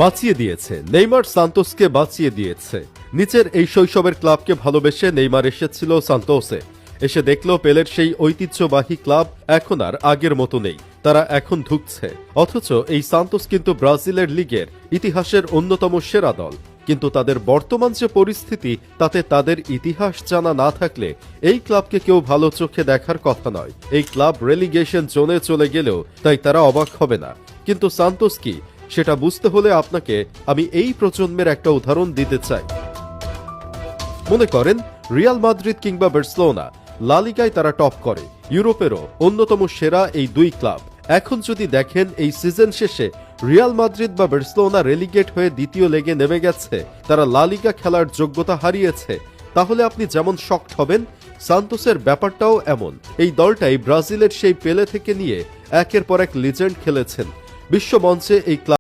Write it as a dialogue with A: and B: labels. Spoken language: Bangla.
A: বাঁচিয়ে দিয়েছে, নেইমার সান্তোসকে বাঁচিয়ে দিয়েছে। নিচের এই শৈশবের ক্লাবকে ভালোবেসে নেইমার এসেছিল সান্তোসে। এসে দেখলো পেলের সেই ঐতিহ্যবাহী ক্লাব এখন আর আগের মতো নেই, তারা এখন ধুঁকছে। অথচ এই সান্তোস কিন্তু ব্রাজিলের লিগের ইতিহাসের অন্যতম সেরা দল। কিন্তু তাদের বর্তমান যে পরিস্থিতি, তাতে তাদের ইতিহাস জানা না থাকলে এই ক্লাবকে কেউ ভালো চোখে দেখার কথা নয়। এই ক্লাব রেলিগেশন জোনে চলে গেলেও তাই তারা অবাক হবে না। কিন্তু সান্তোস কি, সেটা বুঝতে হলে আপনাকে আমি এই প্রজন্মের একটা উদাহরণ দিতে চাই। মনে করেন রিয়াল মাদ্রিদ কিংবা বার্সেলোনা, লা লিগায় তারা টপ করে, ইউরোপেরও অন্যতম সেরা এই দুই ক্লাব। এখন যদি দেখেন এই সিজন শেষে রিয়াল মাদ্রিদ বা বার্সেলোনা রেলিগেট হয়ে দ্বিতীয় লেগে নেমে গেছে, তারা লা লিগা খেলার যোগ্যতা হারিয়েছে, তাহলে আপনি যেমন শকড হবেন, সান্তোসের ব্যাপারটাও এমন। এই দলটাই ব্রাজিলের সেই পেলে থেকে নিয়ে একের পর এক লিজেন্ড খেলেছেন। বিশ্বমঞ্চে এই ক্লাব